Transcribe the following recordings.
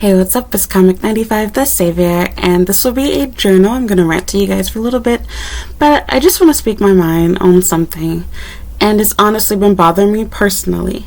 Hey, what's up? It's Comic 95 The Savior, and this will be a journal. I'm going to rant to you guys for a little bit, but I just want to speak my mind on something, and it's honestly been bothering me personally,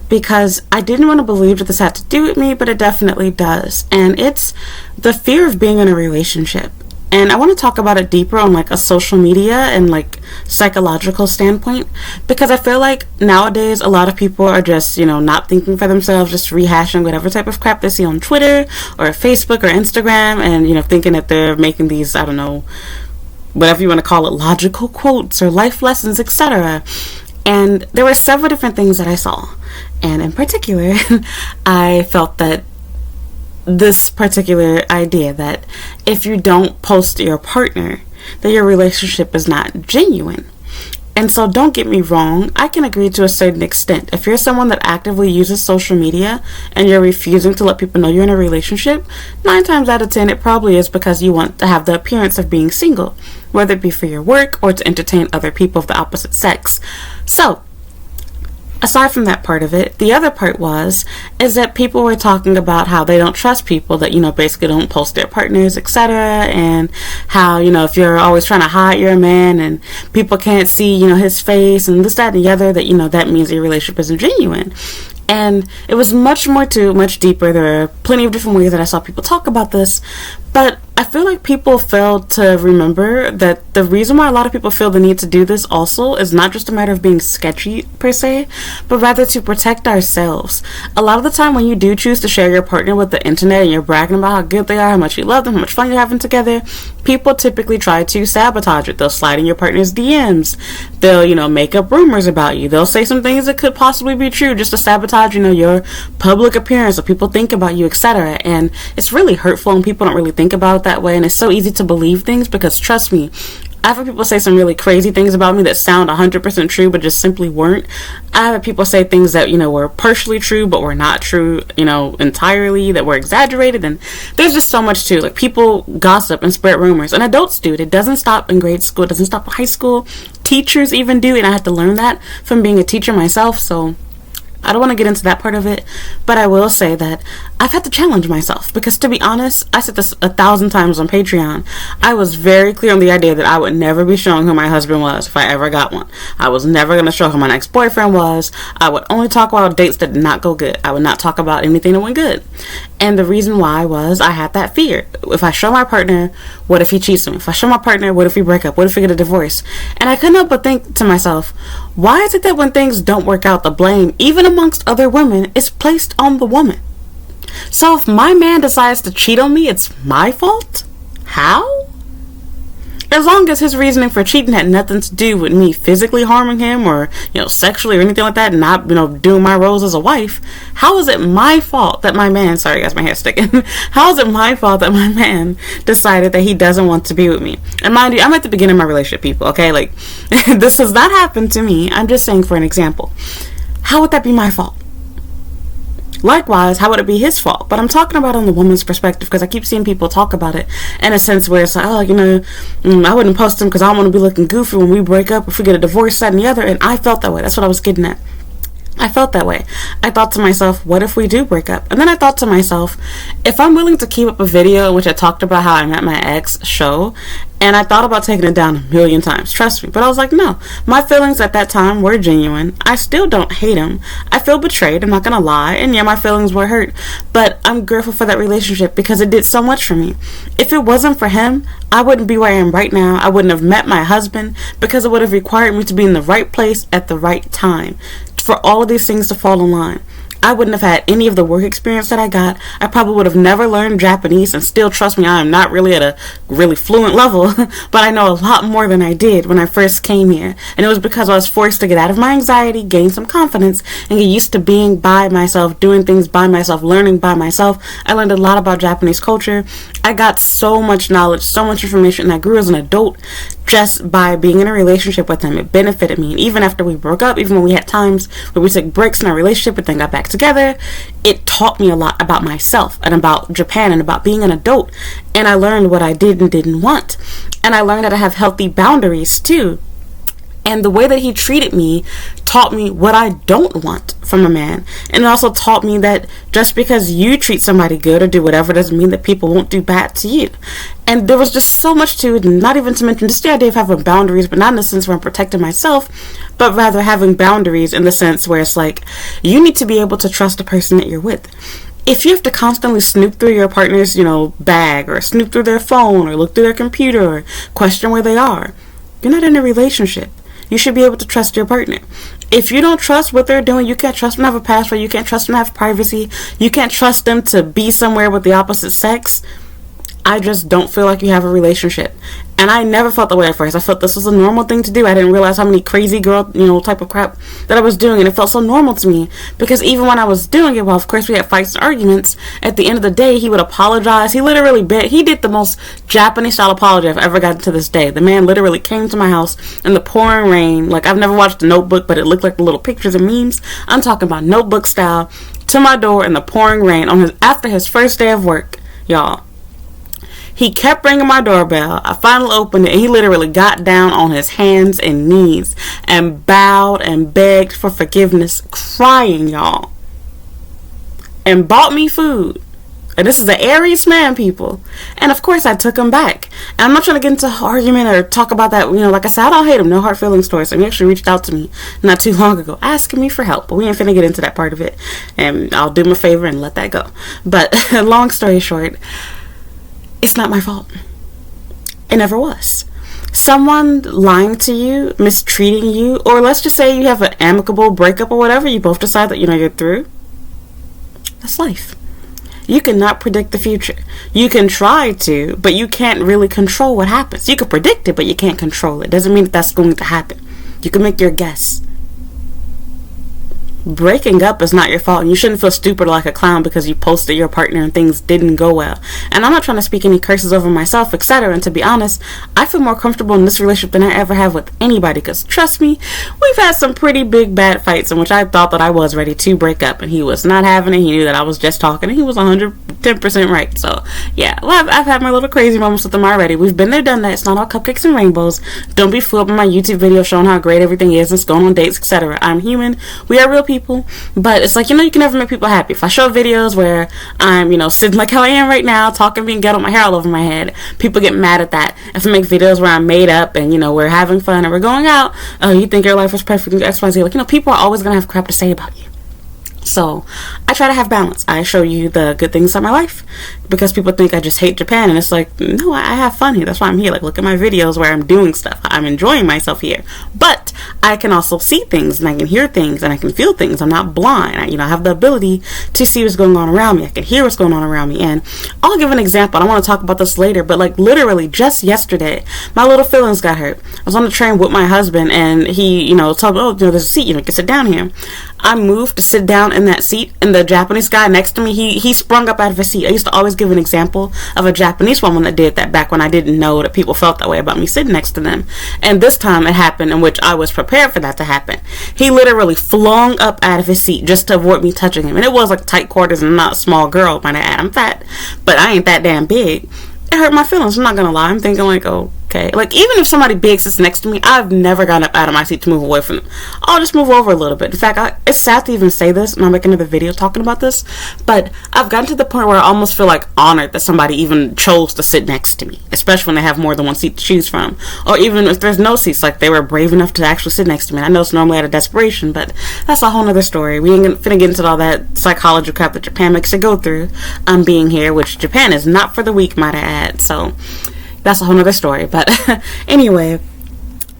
because I didn't want to believe that this had to do with me, but it definitely does, and it's the fear of being in a relationship. And I want to talk about it deeper on like a social media and like psychological standpoint, because I feel like nowadays a lot of people are just, not thinking for themselves, just rehashing whatever type of crap they see on Twitter or Facebook or Instagram, and thinking that they're making these, I don't know, whatever you want to call it, logical quotes or life lessons, etc. And there were several different things that I saw, and in particular I felt that this particular idea that if you don't post your partner, that your relationship is not genuine. And so don't get me wrong, I can agree to a certain extent. If you're someone that actively uses social media and you're refusing to let people know you're in a relationship, 9 times out of 10 it probably is because you want to have the appearance of being single, whether it be for your work or to entertain other people of the opposite sex. So aside from that part of it, the other part is that people were talking about how they don't trust people that, basically don't post their partners, etc. And how, if you're always trying to hide your man and people can't see, his face and this, that, and the other, that, that means your relationship isn't genuine. And it was much deeper. There are plenty of different ways that I saw people talk about this, but I feel like people fail to remember that the reason why a lot of people feel the need to do this also is not just a matter of being sketchy per se, but rather to protect ourselves. A lot of the time when you do choose to share your partner with the internet and you're bragging about how good they are, how much you love them, how much fun you're having together, people typically try to sabotage it. They'll slide in your partner's DMs. They'll, make up rumors about you. They'll say some things that could possibly be true just to sabotage, your public appearance, what people think about you, etc. And it's really hurtful and people don't really think about it that way, and it's so easy to believe things because, trust me, I've heard people say some really crazy things about me that sound 100% true but just simply weren't. I've had people say things that, were partially true but were not true, entirely, that were exaggerated, and there's just so much too. Like, people gossip and spread rumors, and adults do it. It doesn't stop in grade school, it doesn't stop in high school. Teachers even do, and I had to learn that from being a teacher myself, so I don't want to get into that part of it, but I will say that I've had to challenge myself, because to be honest, I said this 1,000 times on Patreon, I was very clear on the idea that I would never be showing who my husband was if I ever got one. I was never going to show who my next boyfriend was. I would only talk about dates that did not go good. I would not talk about anything that went good. And the reason why was I had that fear. If I show my partner, what if he cheats on me? If I show my partner, what if we break up? What if we get a divorce? And I couldn't help but think to myself, why is it that when things don't work out, the blame, even amongst other women, is placed on the woman? So if my man decides to cheat on me, it's my fault? How? As long as his reasoning for cheating had nothing to do with me physically harming him or, sexually or anything like that, and not, doing my roles as a wife, how is it my fault that my man, sorry guys, my hair's sticking, how is it my fault that my man decided that he doesn't want to be with me? And mind you, I'm at the beginning of my relationship, people, okay? Like, this has not happened to me. I'm just saying for an example. How would that be my fault? Likewise, how would it be his fault? But I'm talking about on the woman's perspective, because I keep seeing people talk about it in a sense where it's like, I wouldn't post him because I don't want to be looking goofy when we break up, if we get a divorce, that and the other. And I felt that way. That's what I was getting at. I felt that way. I thought to myself, what if we do break up? And then I thought to myself, if I'm willing to keep up a video in which I talked about how I met my ex show, and I thought about taking it down 1,000,000 times, trust me, but I was like, no, my feelings at that time were genuine. I still don't hate him. I feel betrayed, I'm not gonna lie, and yeah, my feelings were hurt, but I'm grateful for that relationship because it did so much for me. If it wasn't for him, I wouldn't be where I am right now. I wouldn't have met my husband, because it would have required me to be in the right place at the right time for all of these things to fall in line. I wouldn't have had any of the work experience that I got. I probably would have never learned Japanese, and still, trust me, I am not really at a really fluent level, but I know a lot more than I did when I first came here. And it was because I was forced to get out of my anxiety, gain some confidence, and get used to being by myself, doing things by myself, learning by myself. I learned a lot about Japanese culture. I got so much knowledge, so much information, and I grew as an adult just by being in a relationship with him. It benefited me. And even after we broke up, even when we had times where we took breaks in our relationship but then got back together, it taught me a lot about myself and about Japan and about being an adult. And I learned what I did and didn't want. And I learned how to have healthy boundaries too. And the way that he treated me taught me what I don't want from a man. And it also taught me that just because you treat somebody good or do whatever doesn't mean that people won't do bad to you. And there was just so much to it, not even to mention just the idea of having boundaries, but not in the sense where I'm protecting myself, but rather having boundaries in the sense where it's like, you need to be able to trust the person that you're with. If you have to constantly snoop through your partner's, bag, or snoop through their phone, or look through their computer, or question where they are, you're not in a relationship. You should be able to trust your partner. If you don't trust what they're doing, you can't trust them to have a password, you can't trust them to have privacy, you can't trust them to be somewhere with the opposite sex, I just don't feel like you have a relationship. And I never felt that way at first. I felt this was a normal thing to do. I didn't realize how many crazy girl, type of crap that I was doing. And it felt so normal to me. Because even when I was doing it, well, of course we had fights and arguments. At the end of the day, he would apologize. He literally he did the most Japanese style apology I've ever gotten to this day. The man literally came to my house in the pouring rain. Like, I've never watched The Notebook, but it looked like the little pictures and memes. I'm talking about Notebook style. To my door in the pouring rain after his first day of work, y'all. He kept ringing my doorbell. I finally opened it, and he literally got down on his hands and knees and bowed and begged for forgiveness, crying, y'all. And bought me food. And this is an Aries man, people. And of course, I took him back. And I'm not trying to get into an argument or talk about that. Like I said, I don't hate him. No hard feelings towards him. He actually reached out to me not too long ago, asking me for help. But we ain't finna get into that part of it. And I'll do him a favor and let that go. But long story short, it's not my fault. It never was. Someone lying to you, mistreating you, or let's just say you have an amicable breakup or whatever, you both decide that you're through. That's life. You cannot predict the future. You can try to, but you can't really control what happens. You can predict it, but you can't control it. Doesn't mean that that's going to happen. You can make your guess. Breaking up is not your fault, and you shouldn't feel stupid like a clown because you posted your partner and things didn't go well. And I'm not trying to speak any curses over myself, etc. And to be honest, I feel more comfortable in this relationship than I ever have with anybody, because trust me, we've had some pretty big bad fights in which I thought that I was ready to break up, and he was not having it. He knew that I was just talking, and he was 110% right. So yeah, well, I've had my little crazy moments with him already. We've been there, done that. It's not all cupcakes and rainbows. Don't be fooled by my YouTube video showing how great everything is and going on dates, etc. I'm human. We are real people. But it's like, you can never make people happy. If I show videos where I'm, sitting like how I am right now, talking, being ghetto, my hair all over my head, people get mad at that. If I make videos where I'm made up and, we're having fun and we're going out, you think your life was perfect, XYZ. Like, people are always going to have crap to say about you. So I try to have balance. I show you the good things of my life because people think I just hate Japan, and it's like, no, I have fun here. That's why I'm here. Like, look at my videos where I'm doing stuff. I'm enjoying myself here. But I can also see things, and I can hear things, and I can feel things. I'm not blind. I have the ability to see what's going on around me. I can hear what's going on around me. And I'll give an example. I want to talk about this later, but like literally just yesterday, my little feelings got hurt. I was on the train with my husband, and he, told me, there's a seat, you can sit down here. I moved to sit down in that seat, and the Japanese guy next to me, he sprung up out of his seat. I used to always give an example of a Japanese woman that did that back when I didn't know that people felt that way about me sitting next to them. And this time it happened in which I was prepared for that to happen. He literally flung up out of his seat just to avoid me touching him. And it was like tight quarters, and I'm not a small girl, might I add. I'm fat, but I ain't that damn big. It hurt my feelings, I'm not gonna lie. I'm thinking like, okay. Like, even if somebody big sits next to me, I've never gotten up out of my seat to move away from them. I'll just move over a little bit. In fact, it's sad to even say this, and I'll make another video talking about this, but I've gotten to the point where I almost feel like honored that somebody even chose to sit next to me, especially when they have more than one seat to choose from. Or even if there's no seats, like they were brave enough to actually sit next to me. I know it's normally out of desperation, but that's a whole nother story. We ain't finna get into all that psychology crap that Japan makes you go through being here, which Japan is not for the weak, might I add. So that's a whole nother story. But anyway,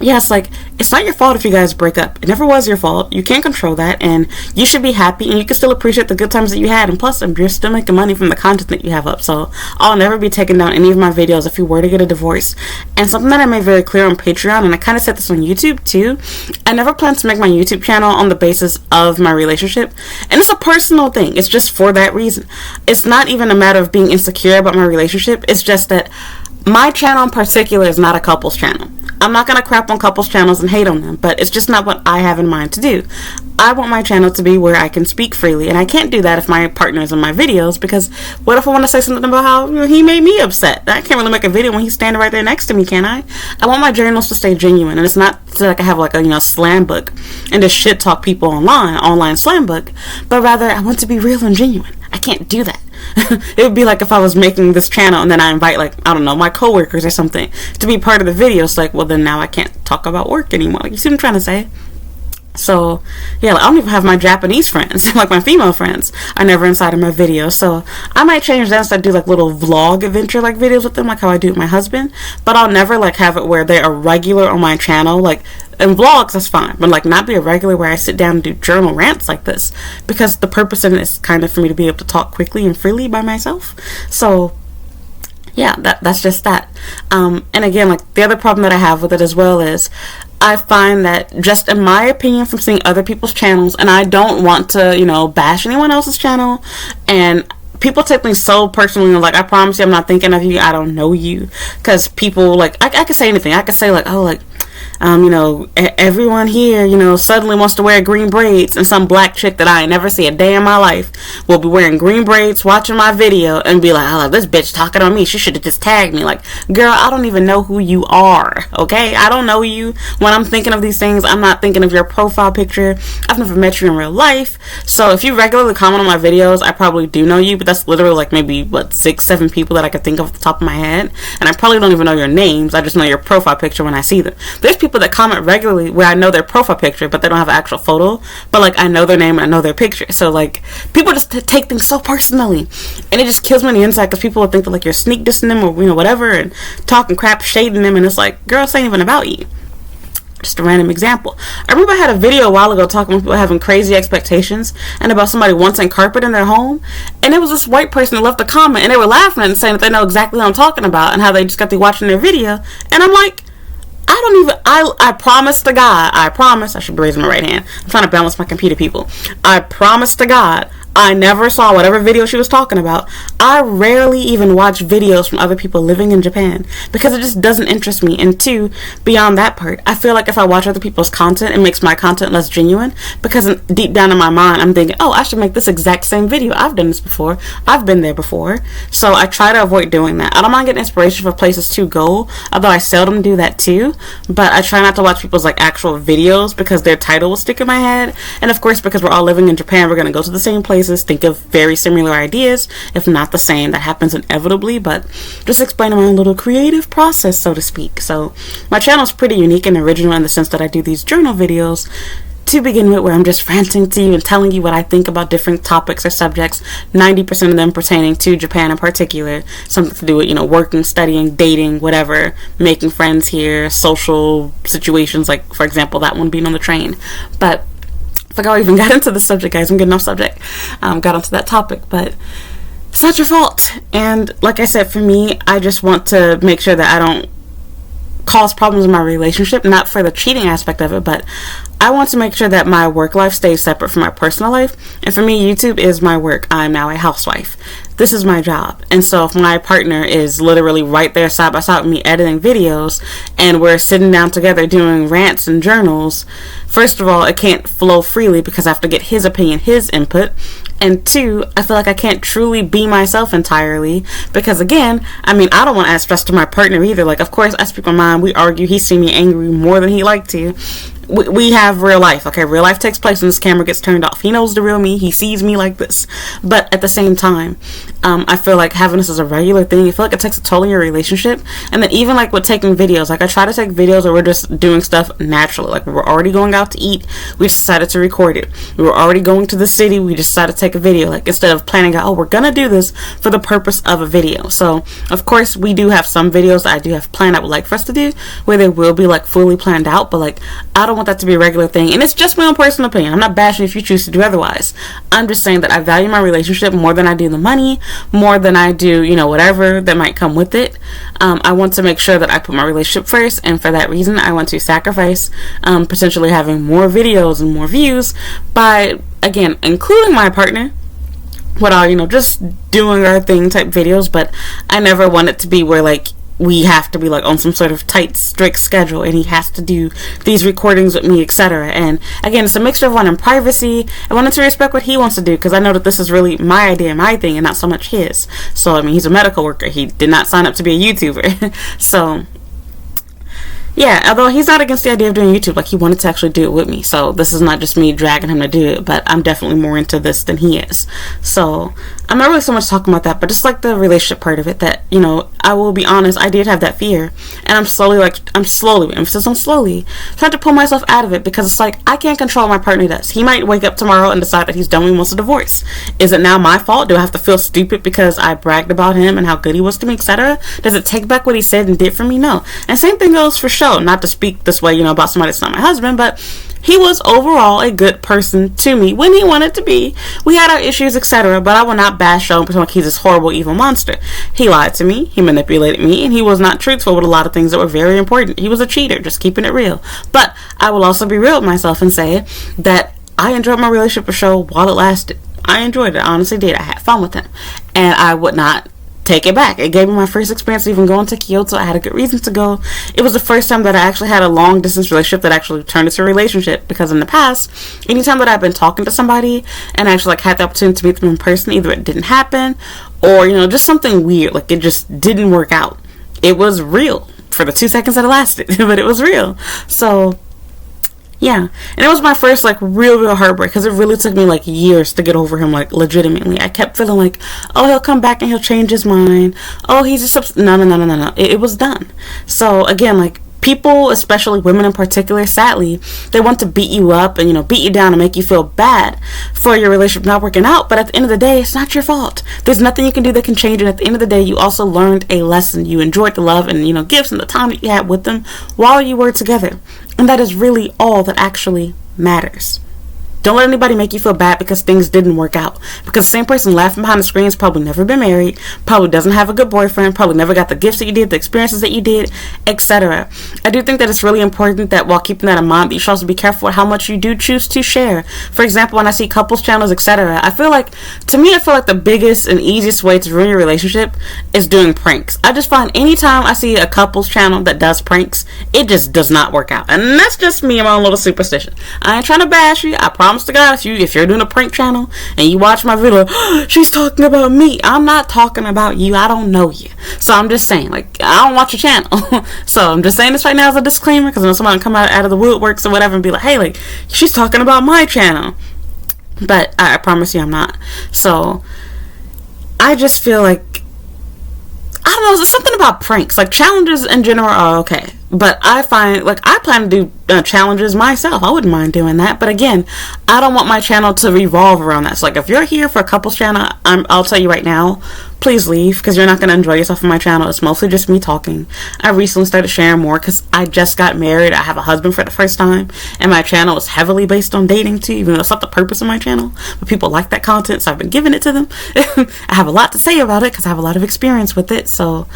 yes, like, it's not your fault if you guys break up. It never was your fault. You can't control that, and you should be happy, and you can still appreciate the good times that you had. And plus, you're still making money from the content that you have up. So I'll never be taking down any of my videos if you were to get a divorce. And something that I made very clear on Patreon, and I kind of said this on YouTube too, I never plan to make my YouTube channel on the basis of my relationship. And it's a personal thing. It's just for that reason. It's not even a matter of being insecure about my relationship. It's just that my channel in particular is not a couples channel. I'm not gonna crap on couples channels and hate on them, but it's just not what I have in mind to do. I want my channel to be where I can speak freely, and I can't do that if my partner is in my videos, because what if I want to say something about how he made me upset? I can't really make a video when he's standing right there next to me, can I? I want my journals to stay genuine, and it's not so like I have like a slam book and just shit talk people online slam book, but rather I want to be real and genuine. I can't do that. It would be like if I was making this channel and then I invite, like, I don't know, my coworkers or something to be part of the video. It's like, well, then now I can't talk about work anymore. Like, you see what I'm trying to say? So, yeah, like, I don't even have my Japanese friends. Like, my female friends are never inside of my videos. So, I might change that instead, do, like, little vlog adventure, like, videos with them, like how I do with my husband. But I'll never, like, have it where they are regular on my channel. Like, in vlogs, that's fine. But, like, not be a regular where I sit down and do journal rants like this. Because the purpose in it is kind of for me to be able to talk quickly and freely by myself. So, yeah, that's just that. And again, like, the other problem that I have with it as well is I find that, just in my opinion from seeing other people's channels, and I don't want to, bash anyone else's channel, and people take things so personally, like, I promise you I'm not thinking of you, I don't know you, because people, like, I could say anything. I could say, like, oh, like, everyone here, suddenly wants to wear green braids, and some black chick that I ain't never see a day in my life will be wearing green braids, watching my video, and be like, oh, this bitch talking on me. She should have just tagged me. Like, girl, I don't even know who you are, okay? I don't know you. When I'm thinking of these things, I'm not thinking of your profile picture. I've never met you in real life. So if you regularly comment on my videos, I probably do know you, but that's literally, like, maybe, 6, 7 people that I could think of off the top of my head. And I probably don't even know your names. I just know your profile picture when I see them. There's people that comment regularly where I know their profile picture, but they don't have an actual photo, but, like, I know their name and I know their picture. So, like, people just take things so personally, and it just kills me on the inside, because people will think that, like, you're sneak dissing them or whatever, and talking crap, shading them, and it's like, girl, this ain't even about you. Just a random example. I remember I had a video a while ago talking about people having crazy expectations and about somebody wanting carpet in their home, and it was this white person that left a comment, and they were laughing and saying that they know exactly what I'm talking about and how they just got to watching their video, and I'm like, I promise to God, I should be raising my right hand. I'm trying to balance my computer, people. I promise to God, I never saw whatever video she was talking about. I rarely even watch videos from other people living in Japan, because it just doesn't interest me. And two, beyond that part, I feel like if I watch other people's content, it makes my content less genuine, because deep down in my mind, I'm thinking, oh, I should make this exact same video. I've done this before. I've been there before. So I try to avoid doing that. I don't mind getting inspiration for places to go, although I seldom do that too. But I try not to watch people's, like, actual videos, because their title will stick in my head. And of course, because we're all living in Japan, we're going to go to the same places, think of very similar ideas, if not the same. That happens inevitably, but just explaining my own little creative process, so to speak. So my channel is pretty unique and original in the sense that I do these journal videos to begin with, where I'm just ranting to you and telling you what I think about different topics or subjects, 90% of them pertaining to Japan in particular, something to do with, working, studying, dating, whatever, making friends here, social situations, like, for example, that one being on the train. But I forgot I even got into the subject, guys. I'm getting off subject. Got onto that topic, but it's not your fault. And like I said, for me, I just want to make sure that I don't cause problems in my relationship, not for the cheating aspect of it, but I want to make sure that my work life stays separate from my personal life. And for me, YouTube is my work. I'm now a housewife. This is my job. And so if my partner is literally right there side by side with me editing videos, and we're sitting down together doing rants and journals, first of all, it can't flow freely because I have to get his opinion, his input. And two, I feel like I can't truly be myself entirely, because again, I don't want to add stress to my partner either. Like, of course, I speak my mind, we argue, he see me angry more than he like to. We have real life, okay? Real life takes place when this camera gets turned off. He knows the real me. He sees me like this. But at the same time, I feel like having this as a regular thing, I feel like it takes a toll on your relationship. And then even, like, with taking videos, like, I try to take videos where we're just doing stuff naturally. Like, we're already going out to eat, we just decided to record it. We were already going to the city, we decided to take a video. Like, instead of planning out, oh, we're gonna do this for the purpose of a video. So, of course, we do have some videos that I do have planned I would like for us to do, where they will be, like, fully planned out. But, like, I don't want that to be a regular thing, and it's just my own personal opinion. I'm not bashing if you choose to do otherwise. I'm just saying that I value my relationship more than I do the money, more than I do, whatever that might come with it. I want to make sure that I put my relationship first, and for that reason, I want to sacrifice potentially having more videos and more views by, again, including my partner, what are, just doing our thing type videos. But I never want it to be where, like, we have to be like on some sort of tight, strict schedule, and he has to do these recordings with me, etc. And again, it's a mixture of wanting privacy and wanting to respect what he wants to do, because I know that this is really my idea, my thing, and not so much his. So I mean, he's a medical worker. He did not sign up to be a YouTuber. So yeah, although he's not against the idea of doing YouTube, like he wanted to actually do it with me. So this is not just me dragging him to do it, but I'm definitely more into this than he is. So I'm not really so much talking about that, but just like the relationship part of it, that, you know, I will be honest, I did have that fear, and I'm slowly, emphasis on slowly, trying to pull myself out of it, because it's like, I can't control what my partner does. He might wake up tomorrow and decide that he's done and wants a divorce. Is it now my fault? Do I have to feel stupid because I bragged about him and how good he was to me, etc.? Does it take back what he said and did for me? No. And same thing goes for show. Not to speak this way, you know, about somebody that's not my husband, but he was overall a good person to me when he wanted to be. We had our issues, etc., but I will not bash Show and pretend like he's this horrible, evil monster. He lied to me, he manipulated me, and he was not truthful with a lot of things that were very important. He was a cheater, just keeping it real. But I will also be real with myself and say that I enjoyed my relationship with Show while it lasted. I enjoyed it, I honestly did. I had fun with him, and I would not take it back. It gave me my first experience even going to Kyoto. I had a good reason to go. It was the first time that I actually had a long distance relationship that actually turned into a relationship, because in the past, anytime that I've been talking to somebody and I actually like had the opportunity to meet them in person, either it didn't happen or, you know, just something weird, like it just didn't work out. It was real for the 2 seconds that it lasted, but it was real. So yeah, and it was my first like real heartbreak, because it really took me like years to get over him, like legitimately. I kept feeling like, oh, he'll come back and he'll change his mind. Oh, he's just no. It was done. So again, like, people, especially women in particular, sadly, they want to beat you up and, you know, beat you down and make you feel bad for your relationship not working out. But at the end of the day, it's not your fault. There's nothing you can do that can change it. At the end of the day, you also learned a lesson. You enjoyed the love and, you know, gifts and the time that you had with them while you were together. And that is really all that actually matters. Don't let anybody make you feel bad because things didn't work out. Because the same person laughing behind the screen has probably never been married, probably doesn't have a good boyfriend, probably never got the gifts that you did, the experiences that you did, etc. I do think that it's really important that while keeping that in mind, that you should also be careful with how much you do choose to share. For example, when I see couples channels, etc., I feel like the biggest and easiest way to ruin your relationship is doing pranks. I just find anytime I see a couples channel that does pranks, it just does not work out. And that's just me and my own little superstition. I ain't trying to bash you. I promise to God, if you're doing a prank channel and you watch my video, she's talking about me. I'm not talking about you. I don't know you. So I'm just saying, like, I don't watch your channel. So I'm just saying this right now as a disclaimer, because I know somebody come out of the woodworks or whatever and be like, hey, like, she's talking about my channel. But I promise you I'm not. So I just feel like, I don't know, there's something about pranks. Like, challenges in general are okay. But I find, like, I plan to do challenges myself. I wouldn't mind doing that. But again, I don't want my channel to revolve around that. So, like, if you're here for a couples channel, I'll tell you right now, please leave, because you're not going to enjoy yourself on my channel. It's mostly just me talking. I recently started sharing more because I just got married. I have a husband for the first time. And my channel is heavily based on dating, too, even though it's not the purpose of my channel. But people like that content, so I've been giving it to them. I have a lot to say about it because I have a lot of experience with it. So,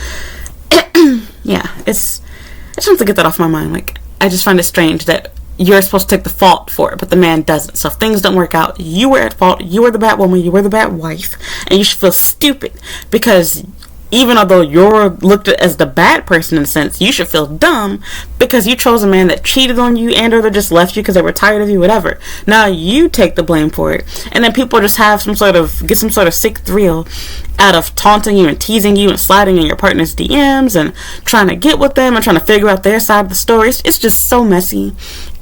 yeah, I just want to get that off my mind. Like, I just find it strange that you're supposed to take the fault for it, but the man doesn't. So if things don't work out, you were at fault. You were the bad woman. You were the bad wife. And you should feel stupid, because even although you're looked at as the bad person in a sense, you should feel dumb because you chose a man that cheated on you and or they just left you because they were tired of you, whatever. Now you take the blame for it. And then people just have some sort of sick thrill out of taunting you and teasing you and sliding in your partner's DMs and trying to get with them and trying to figure out their side of the story. It's just so messy.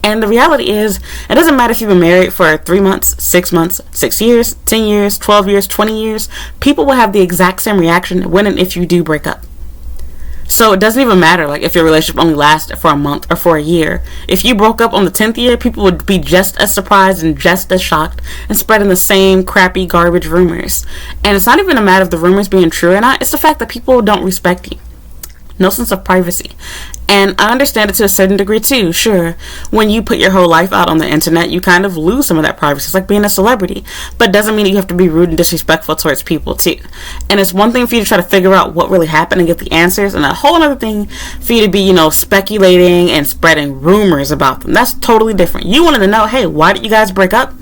And the reality is, it doesn't matter if you've been married for 3 months, 6 months, 6 years, 10 years, 12 years, 20 years. People will have the exact same reaction when and if you do break up. So it doesn't even matter, like, if your relationship only lasted for a month or for a year. If you broke up on the 10th year, people would be just as surprised and just as shocked and spreading the same crappy garbage rumors. And it's not even a matter of the rumors being true or not. It's the fact that people don't respect you. No sense of privacy. And I understand it to a certain degree too. Sure, when you put your whole life out on the internet, you kind of lose some of that privacy. It's like being a celebrity. But it doesn't mean that you have to be rude and disrespectful towards people too. And it's one thing for you to try to figure out what really happened and get the answers, and a whole other thing for you to be, speculating and spreading rumors about them. That's totally different. You wanted to know, hey, why did you guys break up?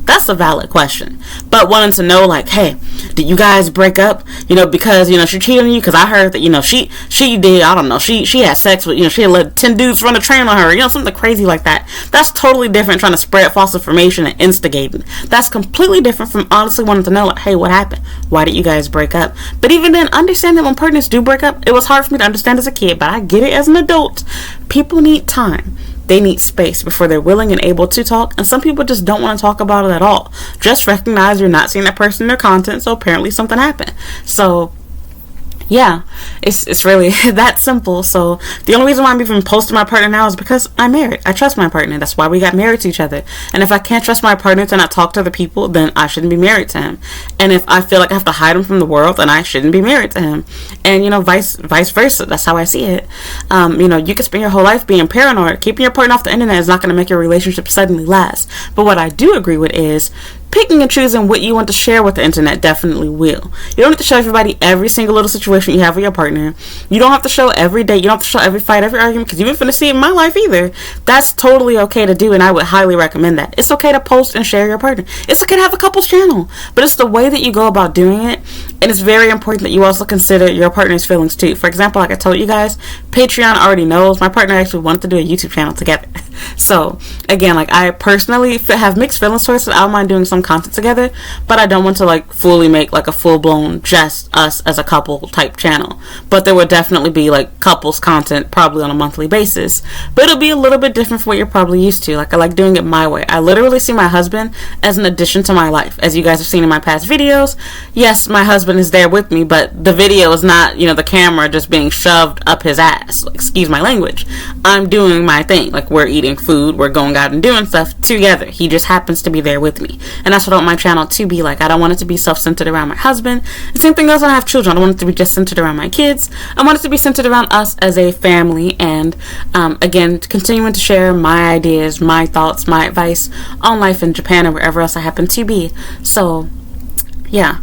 That's a valid question. But wanting to know, like, hey, did you guys break up, because, she cheated on you? Because I heard that, she did, I don't know, she had sex with, she had let 10 dudes run a train on her, something crazy like that. That's totally different trying to spread false information and instigating. That's completely different from honestly wanting to know, like, hey, what happened? Why did you guys break up? But even then, understand that when partners do break up, it was hard for me to understand as a kid, but I get it as an adult. People need time. They need space before they're willing and able to talk, and some people just don't want to talk about it at all. Just recognize you're not seeing that person in their content, so apparently something happened. So yeah, it's really that simple. So the only reason why I'm even posting my partner now is because I'm married. I trust my partner. That's why we got married to each other. And if I can't trust my partner to not talk to other people, then I shouldn't be married to him. And if I feel like I have to hide him from the world, then I shouldn't be married to him. And vice versa. That's how I see it. You can spend your whole life being paranoid. Keeping your partner off the internet is not going to make your relationship suddenly last. But what I do agree with is picking and choosing what you want to share with the internet definitely will. You don't have to show everybody every single little situation you have with your partner. You don't have to show every day. You don't have to show every fight, every argument, because you ain't finna see it in my life either. That's totally okay to do, and I would highly recommend that. It's okay to post and share your partner. It's okay to have a couples channel, but it's the way that you go about doing it, and it's very important that you also consider your partner's feelings too. For example, like I told you guys, Patreon already knows my partner actually wanted to do a YouTube channel together. So again, like, I personally have mixed feelings towards it. I don't mind doing some content together, but I don't want to like fully make like a full-blown just us as a couple type channel. But there would definitely be like couples content probably on a monthly basis, but it'll be a little bit different from what you're probably used to. Like, I like doing it my way. I literally see my husband as an addition to my life. As you guys have seen in my past videos, yes, my husband is there with me, but the video is not, the camera just being shoved up his ass. Like, excuse my language. I'm doing my thing. Like, we're eating food, we're going out and doing stuff together. He just happens to be there with me. And that's what I want my channel to be like. I don't want it to be self-centered around my husband. The same thing goes when I have children. I don't want it to be just centered around my kids. I want it to be centered around us as a family, and again, continuing to share my ideas, my thoughts, my advice on life in Japan or wherever else I happen to be. So yeah,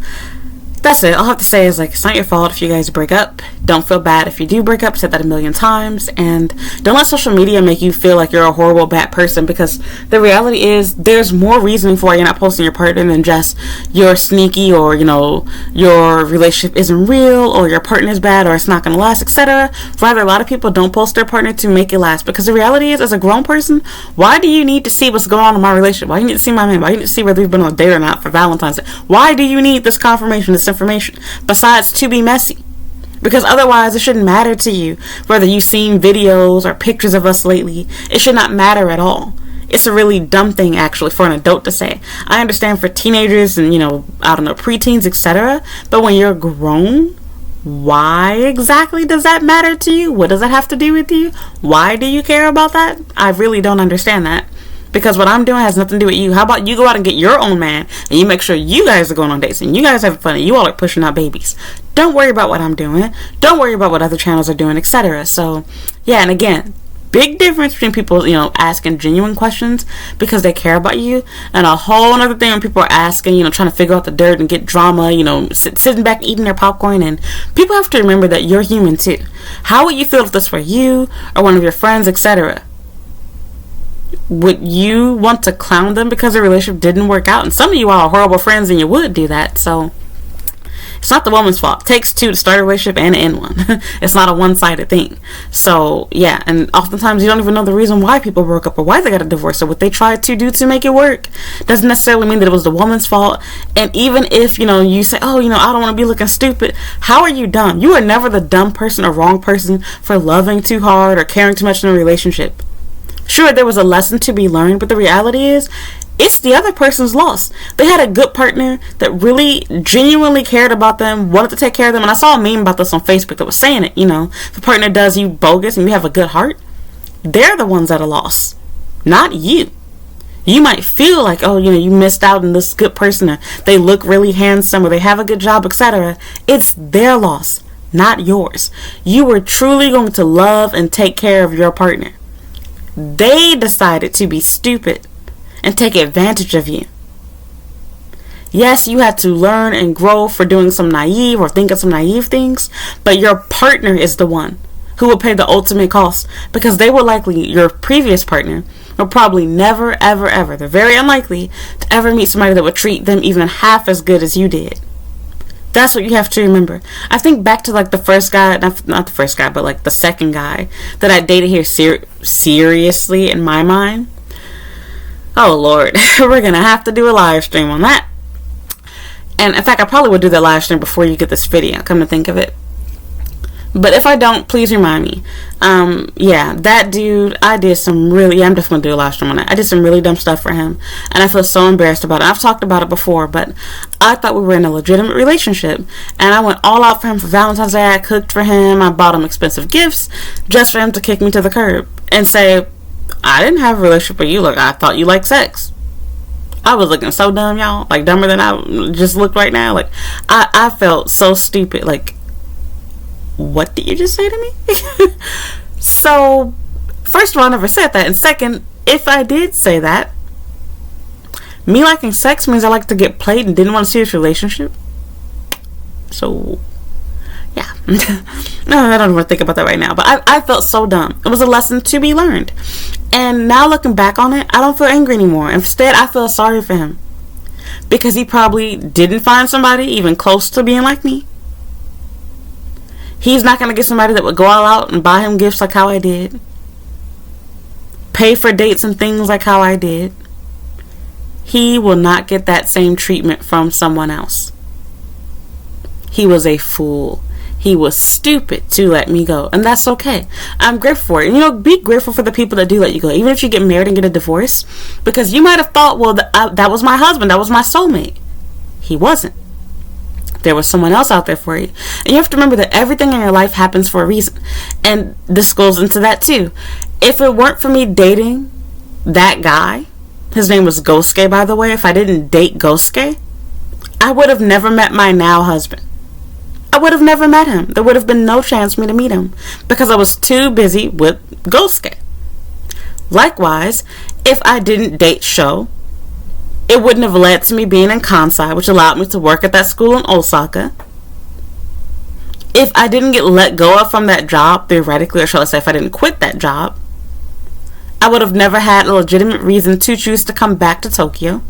that's it. All I have to say is, like, it's not your fault if you guys break up. Don't feel bad if you do break up. I said that a million times. And don't let social media make you feel like you're a horrible, bad person, because the reality is there's more reasoning for why you're not posting your partner than just you're sneaky, or, your relationship isn't real, or your partner is bad, or it's not going to last, etc. Rather, a lot of people don't post their partner to make it last, because the reality is, as a grown person, why do you need to see what's going on in my relationship? Why do you need to see my man? Why do you need to see whether we've been on a date or not for Valentine's Day? Why do you need this confirmation, this information, besides to be messy? Because otherwise, it shouldn't matter to you whether you've seen videos or pictures of us lately. It should not matter at all. It's a really dumb thing, actually, for an adult to say. I understand for teenagers and, preteens, etc. But when you're grown, why exactly does that matter to you? What does that have to do with you? Why do you care about that? I really don't understand that. Because what I'm doing has nothing to do with you. How about you go out and get your own man, and you make sure you guys are going on dates, and you guys have fun, and you all are pushing out babies. Don't worry about what I'm doing. Don't worry about what other channels are doing, etc. So, yeah, and again, big difference between people, asking genuine questions because they care about you, and a whole other thing when people are asking, trying to figure out the dirt and get drama, sitting back eating their popcorn. And people have to remember that you're human too. How would you feel if this were you or one of your friends, etc.? Would you want to clown them because the relationship didn't work out? And some of you are horrible friends, and you would do that. So it's not the woman's fault. It takes two to start a relationship and end one. It's not a one-sided thing. So yeah, and oftentimes you don't even know the reason why people broke up or why they got a divorce or what they tried to do to make it work. Doesn't necessarily mean that it was the woman's fault. And even if you say, I don't want to be looking stupid, how are you dumb? You are never the dumb person or wrong person for loving too hard or caring too much in a relationship. Sure, there was a lesson to be learned, but the reality is, it's the other person's loss. They had a good partner that really genuinely cared about them, wanted to take care of them. And I saw a meme about this on Facebook that was saying it, if a partner does you bogus and you have a good heart, they're the ones that are lost, not you. You might feel like, you missed out on this good person, or they look really handsome, or they have a good job, etc. It's their loss, not yours. You were truly going to love and take care of your partner. They decided to be stupid and take advantage of you. Yes, you had to learn and grow for doing some naive or thinking some naive things, but your partner is the one who will pay the ultimate cost, because they were likely your previous partner will probably never, ever, ever, they're very unlikely to ever meet somebody that would treat them even half as good as you did. That's what you have to remember. I think back to like the first guy, not the first guy, but like the second guy that I dated here seriously in my mind. Oh Lord, we're going to have to do a live stream on that. And in fact, I probably would do that live stream before you get this video, come to think of it. But if I don't, please remind me. Yeah, that dude, I did some really, I'm definitely going to do a live stream on that. I did some really dumb stuff for him, and I feel so embarrassed about it. I've talked about it before, but I thought we were in a legitimate relationship, and I went all out for him for Valentine's Day. I cooked for him. I bought him expensive gifts just for him to kick me to the curb and say, I didn't have a relationship with you. Look, I thought you liked sex. I was looking so dumb, y'all. Like, dumber than I just looked right now. Like, I felt so stupid. Like, what did you just say to me? So, first of all, I never said that. And second, if I did say that, me liking sex means I like to get played and didn't want a serious relationship. So, yeah. No, I don't want to think about that right now. But I felt so dumb. It was a lesson to be learned. And now looking back on it, I don't feel angry anymore. Instead, I feel sorry for him. Because he probably didn't find somebody even close to being like me. He's not going to get somebody that would go all out and buy him gifts like how I did. Pay for dates and things like how I did. He will not get that same treatment from someone else. He was a fool. He was stupid to let me go. And that's okay. I'm grateful for it. And, be grateful for the people that do let you go. Even if you get married and get a divorce. Because you might have thought, well, that was my husband. That was my soulmate. He wasn't. There was someone else out there for you. And you have to remember that everything in your life happens for a reason. And this goes into that too. If it weren't for me dating that guy, his name was Gosuke, by the way. If I didn't date Gosuke, I would have never met my now husband. I would have never met him. There would have been no chance for me to meet him because I was too busy with Gosuke. Likewise, if I didn't date Sho, it wouldn't have led to me being in Kansai, which allowed me to work at that school in Osaka. If I didn't get let go of from that job, theoretically, or shall I say, if I didn't quit that job, I would have never had a legitimate reason to choose to come back to Tokyo.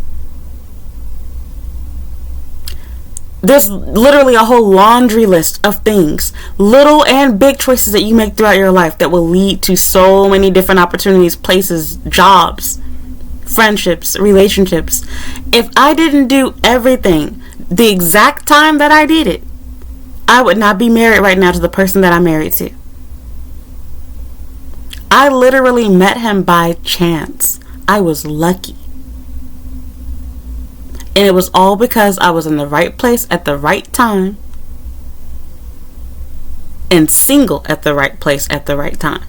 There's literally a whole laundry list of things, little and big choices that you make throughout your life that will lead to so many different opportunities, places, jobs, friendships, relationships. If I didn't do everything the exact time that I did it, I would not be married right now to the person that I'm married to. I literally met him by chance. I was lucky. And it was all because I was in the right place at the right time and single at the right place at the right time.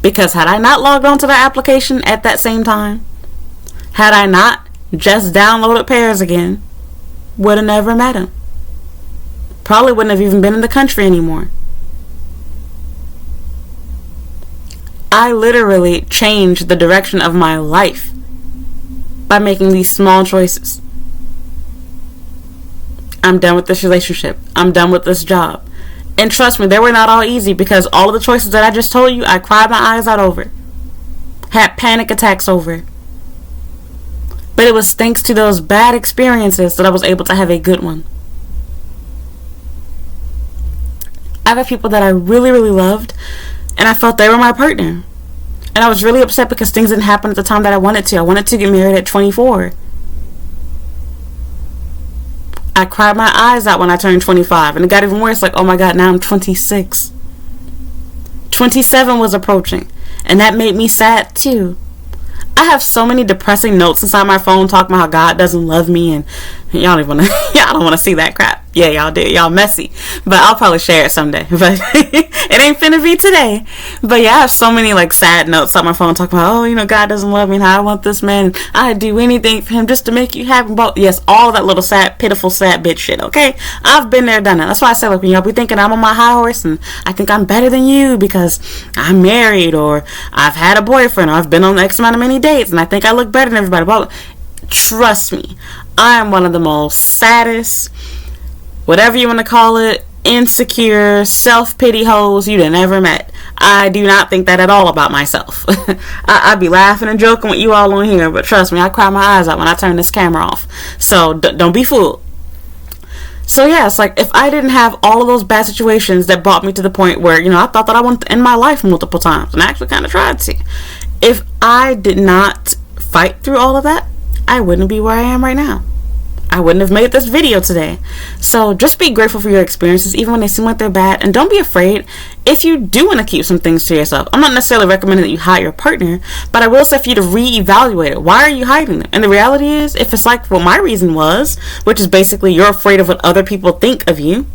Because had I not logged onto the application at that same time, had I not just downloaded Pairs again, would have never met him. Probably wouldn't have even been in the country anymore. I literally changed the direction of my life by making these small choices. I'm done with this relationship. I'm done with this job. And trust me, they were not all easy because all of the choices that I just told you, I cried my eyes out over. Had panic attacks over. But it was thanks to those bad experiences that I was able to have a good one. I've had people that I really, really loved, and I felt they were my partner. And I was really upset because things didn't happen at the time that I wanted to. I wanted to get married at 24. I cried my eyes out when I turned 25. And it got even worse. Like, oh my God, now I'm 26. 27 was approaching. And that made me sad too. I have so many depressing notes inside my phone talking about how God doesn't love me, and y'all don't want to. Y'all don't want to see that crap. Yeah, y'all do. Y'all messy, but I'll probably share it someday. But it ain't finna be today. But yeah, I have so many like sad notes on my phone talking about, oh, God doesn't love me, and how I want this man. I'd do anything for him just to make you happy. But yes, all that little sad, pitiful, sad bitch shit. Okay, I've been there, done it. That's why I say, like, when y'all be thinking I'm on my high horse and I think I'm better than you because I'm married or I've had a boyfriend or I've been on X amount of many dates and I think I look better than everybody. But trust me, I am one of the most saddest, whatever you want to call it, insecure, self-pity hoes you'd have never met. I do not think that at all about myself. I'd be laughing and joking with you all on here, but trust me, I cry my eyes out when I turn this camera off. So don't be fooled. So yeah, it's like, if I didn't have all of those bad situations that brought me to the point where, I thought that I wanted to end my life multiple times, and I actually kind of tried to. If I did not fight through all of that, I wouldn't be where I am right now. I wouldn't have made this video today. So just be grateful for your experiences, even when they seem like they're bad. And don't be afraid if you do want to keep some things to yourself. I'm not necessarily recommending that you hide your partner, but I will say for you to reevaluate it. Why are you hiding them? And the reality is, if it's like what my reason was, which is basically you're afraid of what other people think of you,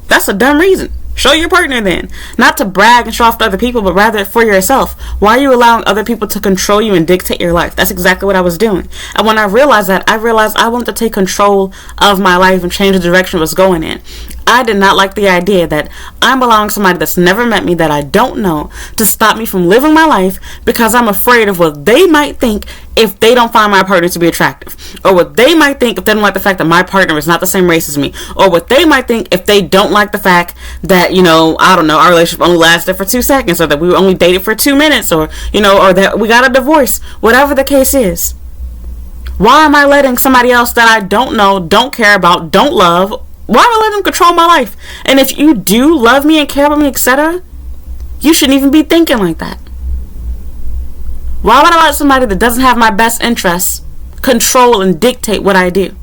that's a dumb reason. Show your partner then. Not to brag and show off to other people, but rather for yourself. Why are you allowing other people to control you and dictate your life? That's exactly what I was doing. And when I realized that, I realized I wanted to take control of my life and change the direction it was going in. I did not like the idea that I'm allowing somebody that's never met me, that I don't know, to stop me from living my life because I'm afraid of what they might think if they don't find my partner to be attractive, or what they might think if they don't like the fact that my partner is not the same race as me, or what they might think if they don't like the fact that, I don't know, our relationship only lasted for 2 seconds, or that we only dated for 2 minutes, or, or that we got a divorce. Whatever the case is, why am I letting somebody else that I don't know, don't care about, don't love, why am I letting them control my life? And if you do love me and care about me, etc., you shouldn't even be thinking like that. Why would I let somebody that doesn't have my best interests control and dictate what I do?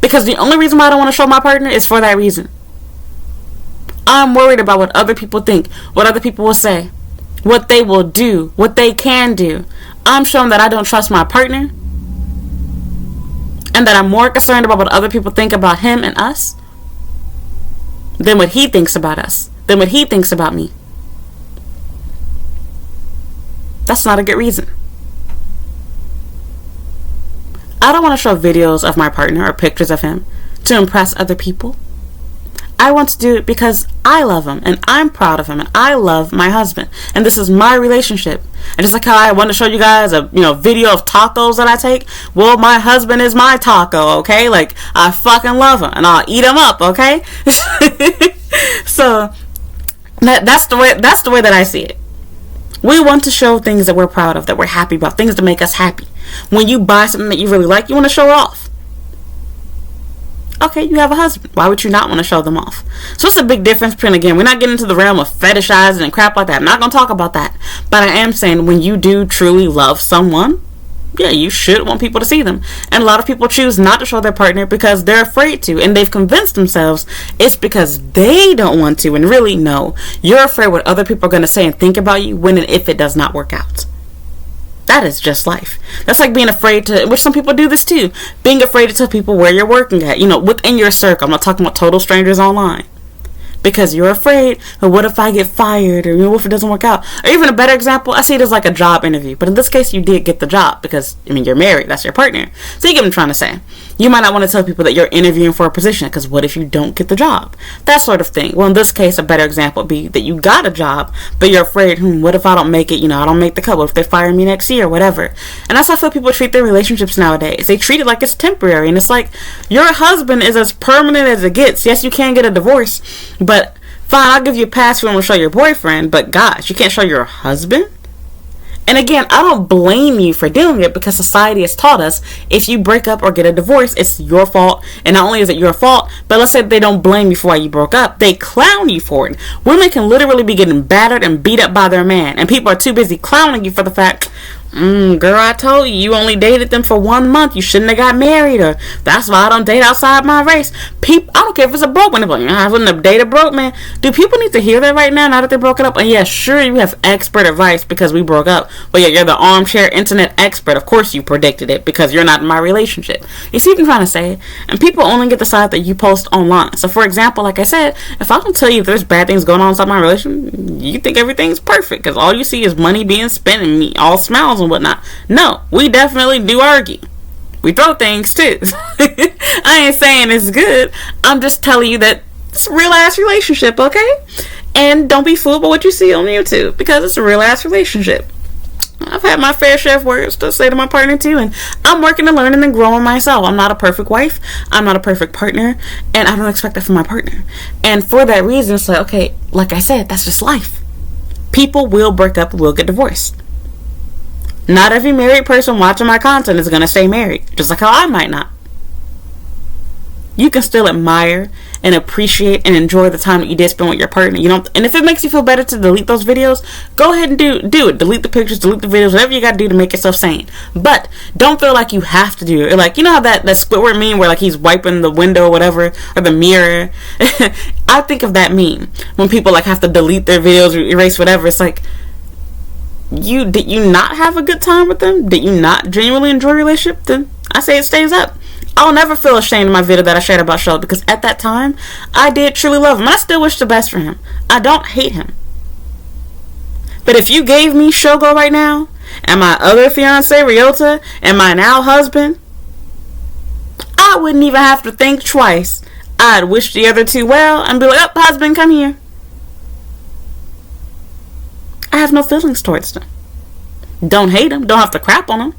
Because the only reason why I don't want to show my partner is for that reason. I'm worried about what other people think, what other people will say, what they will do, what they can do. I'm showing that I don't trust my partner, and that I'm more concerned about what other people think about him and us than what he thinks about us, than what he thinks about me. That's not a good reason. I don't want to show videos of my partner or pictures of him to impress other people. I want to do it because I love him and I'm proud of him and I love my husband and this is my relationship. And just like how I want to show you guys a video of tacos that I take, well, my husband is my taco, okay? Like, I fucking love him and I'll eat him up, okay? So that's the way that I see it. We want to show things that we're proud of, that we're happy about, things that make us happy. When you buy something that you really like, you want to show it off. Okay, you have a husband. Why would you not want to show them off? So it's a big difference between, again, we're not getting into the realm of fetishizing and crap like that. I'm not going to talk about that. But I am saying when you do truly love someone, yeah, you should want people to see them. And a lot of people choose not to show their partner because they're afraid to. And they've convinced themselves it's because they don't want to. And really, no. You're afraid what other people are going to say and think about you when and if it does not work out. That is just life. That's like being afraid to, which some people do this too, being afraid to tell people where you're working at, within your circle. I'm not talking about total strangers online. Because you're afraid, but what if I get fired, or what if it doesn't work out? Or even a better example, I see it as like a job interview. But in this case, you did get the job because, you're married. That's your partner. So you get what I'm trying to say. You might not want to tell people that you're interviewing for a position because what if you don't get the job? That sort of thing. Well, in this case, a better example would be that you got a job, but you're afraid, what if I don't make it? I don't make the cut. What if they fire me next year or whatever? And that's how I feel people treat their relationships nowadays. They treat it like it's temporary. And it's like, your husband is as permanent as it gets. Yes, you can get a divorce, but fine, I'll give you a pass if you want to show your boyfriend, but gosh, you can't show your husband? And again, I don't blame you for doing it because society has taught us if you break up or get a divorce, it's your fault. And not only is it your fault, but let's say they don't blame you for why you broke up. They clown you for it. Women can literally be getting battered and beat up by their man. And people are too busy clowning you for the fact, girl, I told you only dated them for 1 month. You shouldn't have got married, or that's why I don't date outside my race. People, I don't care if it's a broke one. I wouldn't have dated a broke man. Do people need to hear that right now that they're broken up? And yeah, sure, you have expert advice because we broke up. But yeah, you're the armchair internet expert. Of course you predicted it because you're not in my relationship. You see what I'm trying to say? And people only get the side that you post online. So for example, like I said, if I don't tell you there's bad things going on inside my relationship, you think everything's perfect because all you see is money being spent and me all smiles and whatnot. No, we definitely do argue. We throw things too. I ain't saying it's good. I'm just telling you that it's a real ass relationship, okay? And don't be fooled by what you see on YouTube because it's a real ass relationship. I've had my fair share of words to say to my partner too, and I'm working to learn and growing myself. I'm not a perfect wife, I'm not a perfect partner, and I don't expect that from my partner. And for that reason, it's like, okay, like I said, that's just life. People will break up and will get divorced. Not every married person watching my content is going to stay married, just like how I might not. You can still admire and appreciate and enjoy the time that you did spend with your partner. You don't, and if it makes you feel better to delete those videos, go ahead and do it. Delete the pictures, delete the videos, whatever you got to do to make yourself sane. But don't feel like you have to do it. Like, you know how that Squidward meme where like he's wiping the window or whatever, or the mirror. I think of that meme when people like have to delete their videos or erase whatever. It's like, did you not have a good time with them? Did you not genuinely enjoy your relationship? Then I say it stays up. I'll never feel ashamed of my video that I shared about Sheldon, because at that time, I did truly love him. I still wish the best for him. I don't hate him. But if you gave me Shogo right now, and my other fiance, Ryota, and my now husband, I wouldn't even have to think twice. I'd wish the other two well, and be like, oh, husband, come here. I have no feelings towards them. Don't hate them. Don't have to crap on them.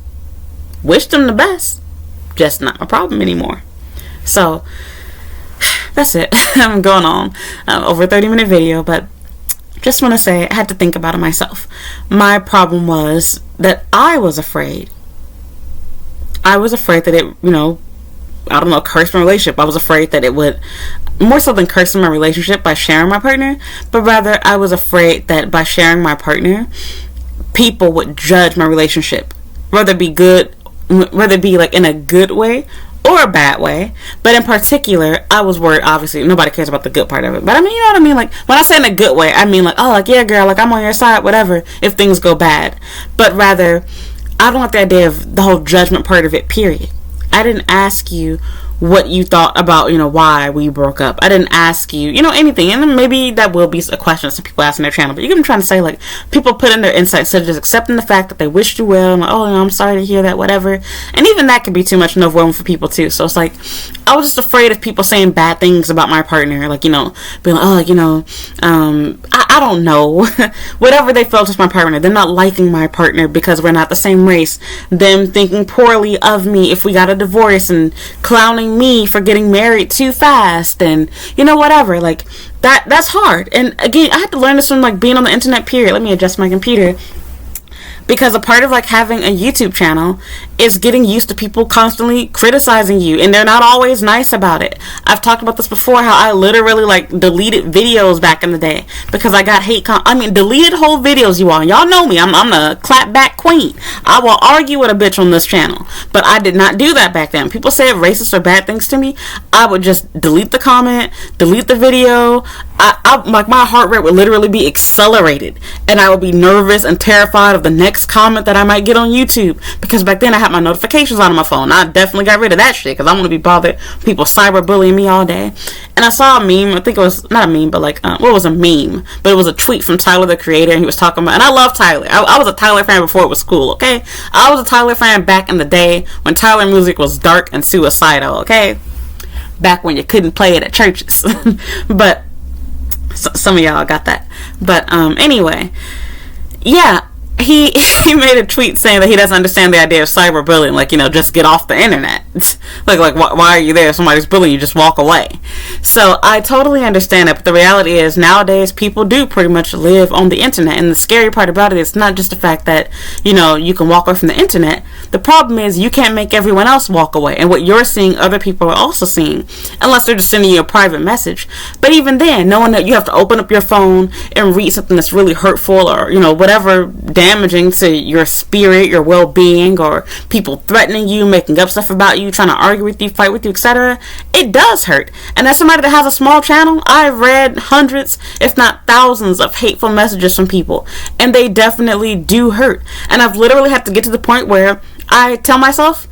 Wish them the best. Just not my problem anymore. So that's it. I'm going on over a 30-minute video, but just want to say I had to think about it myself. My problem was that I was afraid. I was afraid that it, I don't know, curse my relationship. I was afraid that it would, more so than cursing my relationship by sharing my partner, but rather I was afraid that by sharing my partner, people would judge my relationship, whether it be like in a good way or a bad way. But in particular, I was worried, obviously nobody cares about the good part of it, but I mean, you know what I mean, like when I say in a good way, I mean like, oh, like, yeah, girl, like I'm on your side, whatever, if things go bad. But rather, I don't like the idea of the whole judgment part of it, period. I didn't ask you what you thought about, why we broke up. I didn't ask you, anything. And maybe that will be a question some people ask on their channel. But I'm trying to say, like, people put in their insights, such as accepting the fact that they wished you well, and like, oh, I'm sorry to hear that, whatever. And even that could be too much and overwhelming for people too. So it's like, I was just afraid of people saying bad things about my partner, like, being like, oh, I don't know. Whatever they felt was my partner. Them not liking my partner because we're not the same race. Them thinking poorly of me if we got a divorce, and clowning me for getting married too fast, and whatever. Like that's hard. And again, I had to learn this from like being on the internet, period. Let me adjust my computer. Because a part of like having a YouTube channel is getting used to people constantly criticizing you, and they're not always nice about it. I've talked about this before, how I literally like deleted videos back in the day because I got deleted whole videos, you all. Y'all know me. I'm the clapback queen. I will argue with a bitch on this channel, but I did not do that back then. People say racist or bad things to me, I would just delete the comment, delete the video. I like my heart rate would literally be accelerated, and I would be nervous and terrified of the next comment that I might get on YouTube, because back then I had my notifications on my phone. I definitely got rid of that shit because I want to be bothered people cyberbullying me all day. And I saw a meme, I think it was not a meme, but like it was a meme, but it was a tweet from Tyler the Creator, and he was talking about, and I love Tyler. I was a Tyler fan before it was cool, okay? I was a Tyler fan back in the day when Tyler music was dark and suicidal, okay? Back when you couldn't play it at churches. But some of y'all got that. But anyway, yeah, he made a tweet saying that he doesn't understand the idea of cyberbullying, like, just get off the internet. like why are you there? If somebody's bullying you, just walk away. So I totally understand that, but the reality is nowadays people do pretty much live on the internet, and the scary part about it is not just the fact that you can walk away from the internet. The problem is you can't make everyone else walk away, and what you're seeing other people are also seeing, unless they're just sending you a private message. But even then, knowing that you have to open up your phone and read something that's really hurtful, or whatever damaging to your spirit, your well-being, or people threatening you, making up stuff about you, trying to argue with you, fight with you, etc., it does hurt. And as somebody that has a small channel, I've read hundreds, if not thousands, of hateful messages from people, and they definitely do hurt. And I've literally had to get to the point where I tell myself,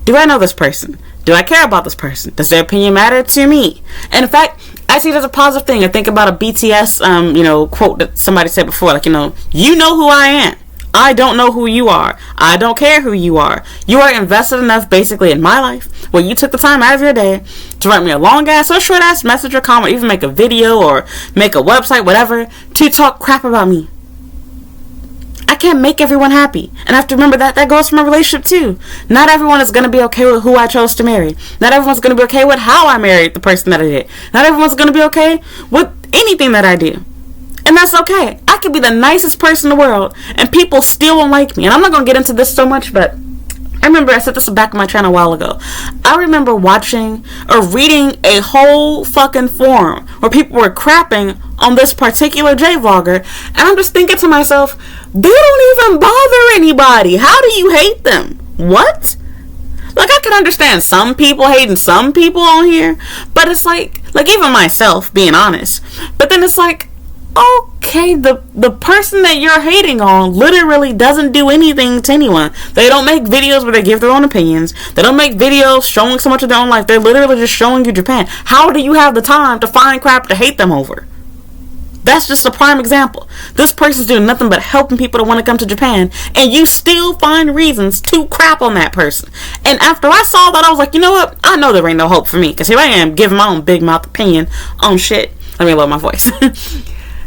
do I know this person? Do I care about this person? Does their opinion matter to me? And in fact, I see it as a positive thing. I think about a BTS, quote that somebody said before, like, you know who I am. I don't know who you are. I don't care who you are. You are invested enough, basically, in my life, where you took the time out of your day to write me a long-ass or short-ass message or comment, even make a video or make a website, whatever, to talk crap about me. I can't make everyone happy. And I have to remember that goes for my relationship too. Not everyone is going to be okay with who I chose to marry. Not everyone's going to be okay with how I married the person that I did. Not everyone's going to be okay with anything that I do. And that's okay. I could be the nicest person in the world and people still won't like me. And I'm not going to get into this so much, but I remember I said this back on my channel a while ago. I remember watching or reading a whole fucking forum where people were crapping on this particular J-vlogger, and I'm just thinking to myself, they don't even bother anybody. How do you hate them? What? Like, I can understand some people hating some people on here, but it's like even myself, being honest. But then it's like, okay, the person that you're hating on literally doesn't do anything to anyone. They don't make videos where they give their own opinions. They don't make videos showing so much of their own life. They're literally just showing you Japan. How do you have the time to find crap to hate them over? That's just a prime example. This person's doing nothing but helping people to want to come to Japan, and you still find reasons to crap on that person. And after I saw that, I was like, you know what? I know there ain't no hope for me, because here I am giving my own big mouth opinion on shit. Let me lower my voice.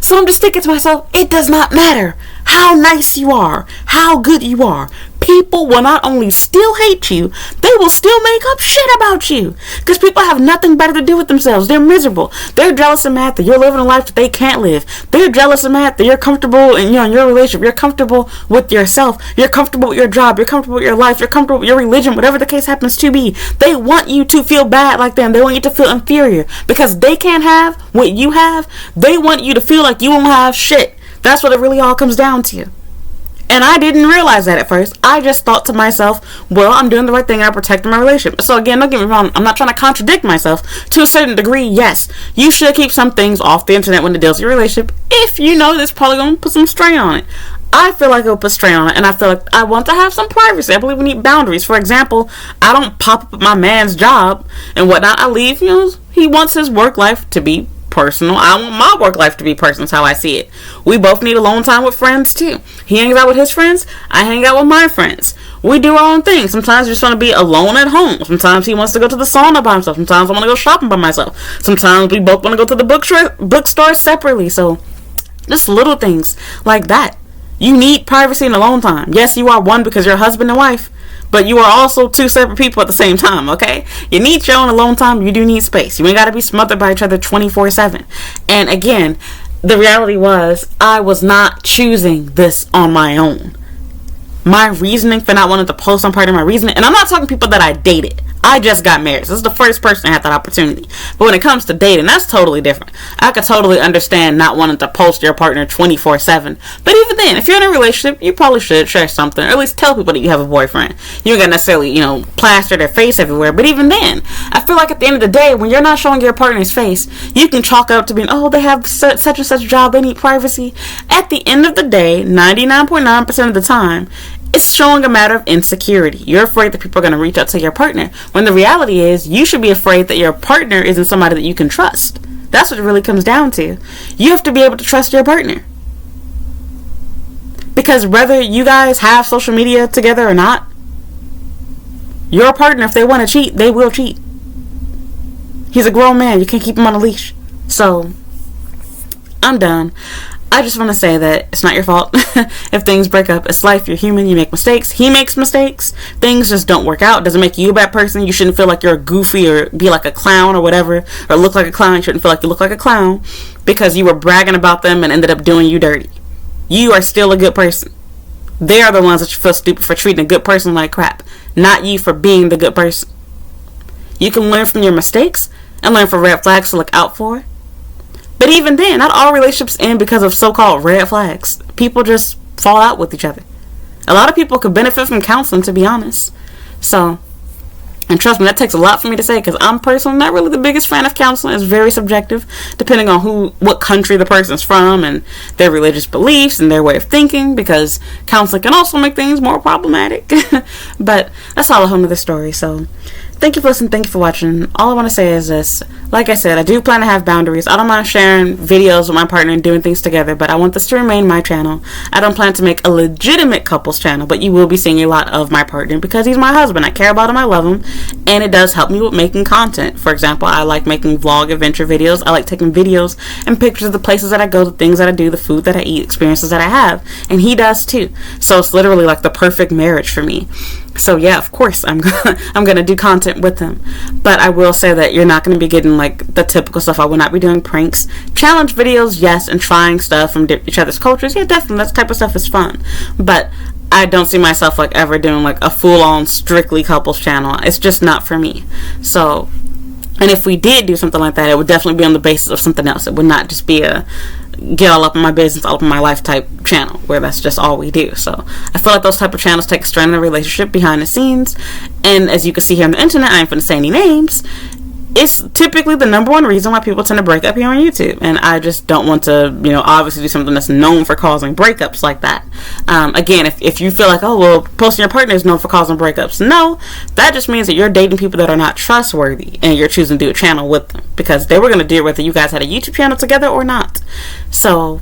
So I'm just thinking to myself, it does not matter how nice you are, how good you are. People will not only still hate you, they will still make up shit about you. Because people have nothing better to do with themselves. They're miserable. They're jealous and mad that you're living a life that they can't live. They're jealous and mad that you're comfortable in your relationship. You're comfortable with yourself. You're comfortable with your job. You're comfortable with your life. You're comfortable with your religion, whatever the case happens to be. They want you to feel bad like them. They want you to feel inferior. Because they can't have what you have. They want you to feel like you won't have shit. That's what it really all comes down to. And I didn't realize that at first. I just thought to myself, well, I'm doing the right thing and I'm protecting my relationship. So again, don't get me wrong, I'm not trying to contradict myself. To a certain degree, yes, you should keep some things off the internet when it deals with your relationship, if you know it's probably going to put some strain on it. I feel like it'll put strain on it, and I feel like I want to have some privacy. I believe we need boundaries. For example, I don't pop up my man's job and whatnot. I leave, he wants his work life to be personal. I want my work life to be personal. That's how I see it. We both need alone time with friends too. He hangs out with his friends. I hang out with my friends. We do our own thing. Sometimes we just want to be alone at home. Sometimes he wants to go to the sauna by himself. Sometimes I want to go shopping by myself. Sometimes we both want to go to the bookstore separately. So just little things like that. You need privacy and alone time. Yes, you are one because you're husband and wife, but you are also two separate people at the same time, okay? You need your own alone time. You do need space. You ain't got to be smothered by each other 24/7. And again, the reality was I was not choosing this on my own. My reasoning for not wanting to post on part of my reasoning, and I'm not talking people that I dated. I just got married. So this is the first person that had that opportunity. But when it comes to dating, that's totally different. I could totally understand not wanting to post your partner 24/7. But even then, if you're in a relationship, you probably should share something. Or at least tell people that you have a boyfriend. You don't got to necessarily, plaster their face everywhere. But even then, I feel like at the end of the day, when you're not showing your partner's face, you can chalk it up to being, they have such and such job, they need privacy. At the end of the day, 99.9% of the time, it's showing a matter of insecurity. You're afraid that people are going to reach out to your partner, when the reality is you should be afraid that your partner isn't somebody that you can trust. That's what it really comes down to. You have to be able to trust your partner. Because whether you guys have social media together or not, your partner, if they want to cheat, they will cheat. He's a grown man. You can't keep him on a leash. So, I'm done. I just want to say that it's not your fault if things break up. It's life. You're human. You make mistakes. He makes mistakes. Things just don't work out. It doesn't make you a bad person. You shouldn't feel like you're goofy or be like a clown or whatever, or look like a clown. You shouldn't feel like you look like a clown because you were bragging about them and ended up doing you dirty. You are still a good person. They are the ones that you feel stupid for treating a good person like crap, not you for being the good person. You can learn from your mistakes and learn for red flags to look out for. But even then, not all relationships end because of so-called red flags. People just fall out with each other. A lot of people could benefit from counseling, to be honest. So, and trust me, that takes a lot for me to say, because I'm personally not really the biggest fan of counseling. It's very subjective, depending on what country the person's from, and their religious beliefs, and their way of thinking, because counseling can also make things more problematic. But that's all a whole nother story. So, Thank you for listening. Thank you for watching. All I want to say is this. Like I said, I do plan to have boundaries. I don't mind sharing videos with my partner and doing things together, but I want this to remain my channel. I don't plan to make a legitimate couples channel, but you will be seeing a lot of my partner because he's my husband. I care about him. I love him. And it does help me with making content. For example, I like making vlog adventure videos. I like taking videos and pictures of the places that I go, the things that I do, the food that I eat, experiences that I have. And he does too. So it's literally like the perfect marriage for me. So yeah, of course I'm gonna do content with him, but I will say that you're not gonna be getting like the typical stuff. I will not be doing pranks, challenge videos, yes, and trying stuff from each other's cultures. Yeah, definitely, that type of stuff is fun, but I don't see myself like ever doing like a full-on strictly couples channel. It's just not for me. So, and if we did do something like that, it would definitely be on the basis of something else. It would not just be a get all up in my business, all up in my life type channel where that's just all we do. So I feel like those type of channels take a strain in the relationship behind the scenes, and as you can see here on the internet, I ain't finna say any names, it's typically the number one reason why people tend to break up here on YouTube, and I just don't want to, obviously do something that's known for causing breakups like that. Again, if you feel like, oh, well, posting your partner is known for causing breakups, no, that just means that you're dating people that are not trustworthy, and you're choosing to do a channel with them, because they were going to do it whether you guys had a YouTube channel together or not. So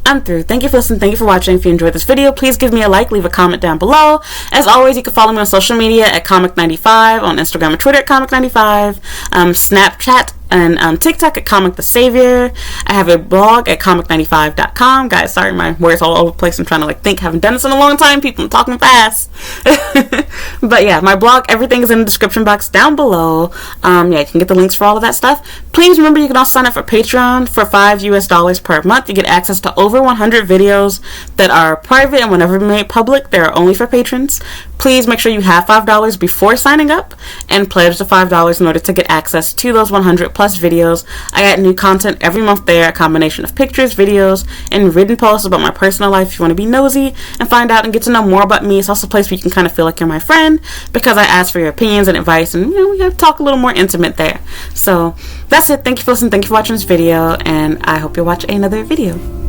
I'm through. Thank you for listening. Thank you for watching. If you enjoyed this video, please give me a like, leave a comment down below. As always, you can follow me on social media at Comic95, on Instagram and Twitter at Comic95, Snapchat and TikTok at Comic the Savior. I have a blog at comic95.com. Guys, sorry, my words all over the place. I'm trying to think. Haven't done this in a long time. People, I'm talking fast. But yeah, my blog, everything is in the description box down below. Yeah, you can get the links for all of that stuff. Please remember, you can also sign up for Patreon for $5 per month. You get access to over 100 videos that are private and will never be made public. They're only for patrons. Please make sure you have $5 before signing up and pledge the $5 in order to get access to those 100 plus videos. I add new content every month there, a combination of pictures, videos, and written posts about my personal life if you want to be nosy and find out and get to know more about me. It's also a place where you can kind of feel like you're my friend because I ask for your opinions and advice, and we have to talk a little more intimate there. So that's it. Thank you for listening. Thank you for watching this video, and I hope you'll watch another video.